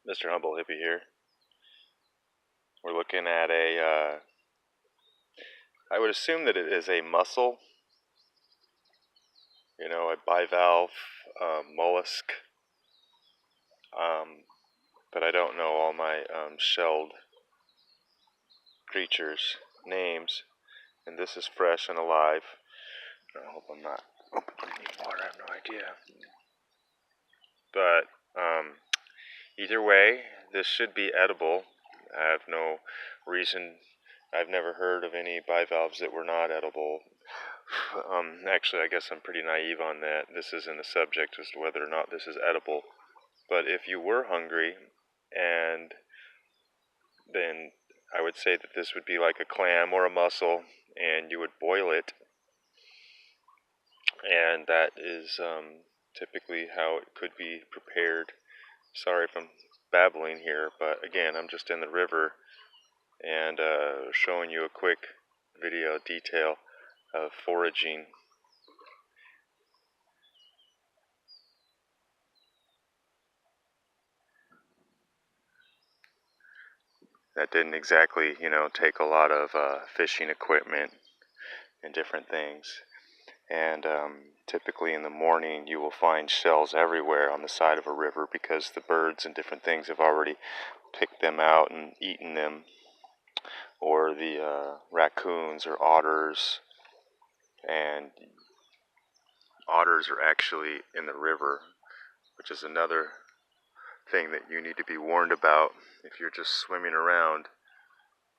Mr. Humble Hippie here. We're looking at I would assume that it is a mussel, a bivalve mollusk, but I don't know all my shelled creatures' names, and this is fresh and alive. I hope I'm not opening any water, I have no idea. But either way, this should be edible. I have no reason, I've never heard of any bivalves that were not edible. Actually, I guess I'm pretty naive on that. This isn't a subject as to whether or not this is edible. But if you were hungry, and then I would say that this would be like a clam or a mussel, and you would boil it. And that is typically how it could be prepared. Sorry if I'm babbling here, but again, I'm just in the river and showing you a quick video detail of foraging. That didn't exactly, take a lot of fishing equipment and different things. And typically in the morning you will find shells everywhere on the side of a river because the birds and different things have already picked them out and eaten them. Or the raccoons or otters. And otters are actually in the river, which is another thing that you need to be warned about if you're just swimming around.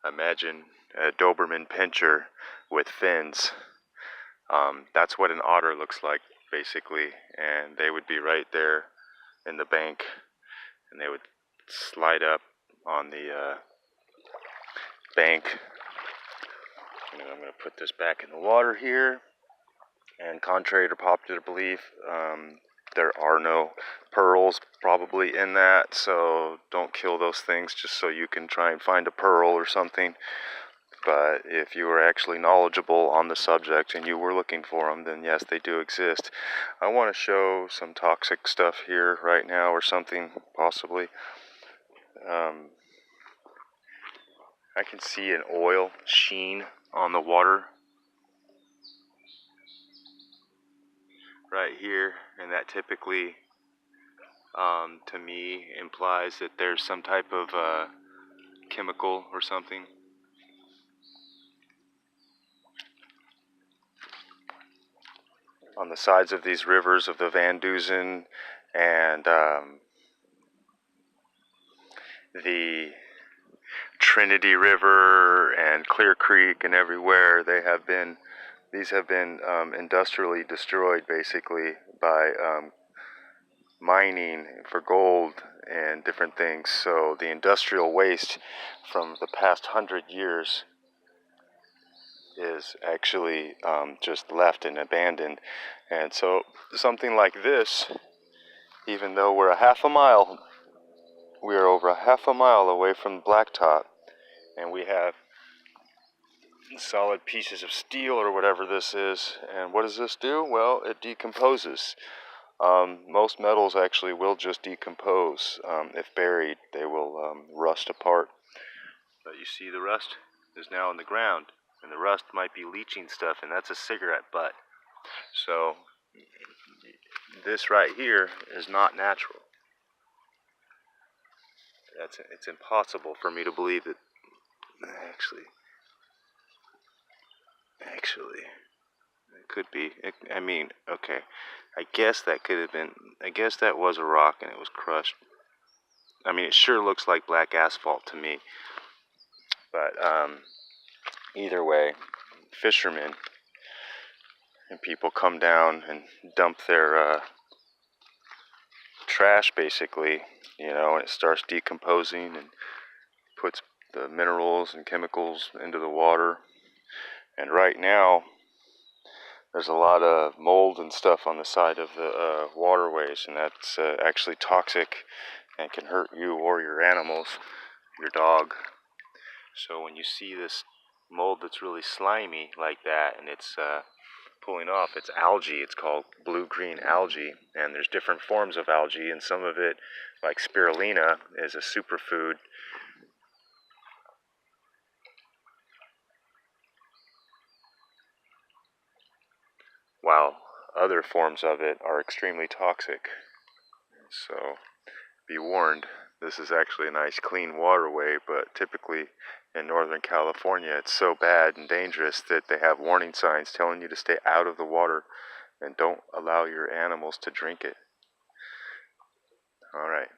Imagine a Doberman Pinscher with fins. That's what an otter looks like, basically, and they would be right there in the bank, and they would slide up on the bank. And I'm going to put this back in the water here, and contrary to popular belief, there are no pearls probably in that, so don't kill those things just so you can try and find a pearl or something. But if you are actually knowledgeable on the subject and you were looking for them, then yes, they do exist. I want to show some toxic stuff here right now or something, possibly. I can see an oil sheen on the water right here, and that typically, to me, implies that there's some type of chemical or something. On the sides of these rivers of the Van Dusen and the Trinity River and Clear Creek and everywhere, these have been industrially destroyed basically by mining for gold and different things. So the industrial waste from the past 100 years is actually just left and abandoned. And so something like this, even though we are over a half a mile away from blacktop, and we have solid pieces of steel or whatever this is. And what does this do? Well, it decomposes. Most metals actually will just decompose. If buried, they will rust apart. But you see, the rust is now in the ground, and the rust might be leaching stuff, and that's a cigarette butt. So this right here is not natural. It's impossible for me to believe that actually it could be. Okay, I guess that could have been. I guess that was a rock and it was crushed. I mean, it sure looks like black asphalt to me. But either way, fishermen and people come down and dump their trash, basically, and it starts decomposing and puts the minerals and chemicals into the water. And right now, there's a lot of mold and stuff on the side of the waterways, and that's actually toxic and can hurt you or your animals, your dog. So when you see this mold that's really slimy like that, and it's pulling off. It's algae. It's called blue-green algae, and there's different forms of algae, and some of it, like spirulina, is a superfood. While other forms of it are extremely toxic. So be warned, this is actually a nice clean waterway, but typically in Northern California it's so bad and dangerous that they have warning signs telling you to stay out of the water and don't allow your animals to drink it. All right.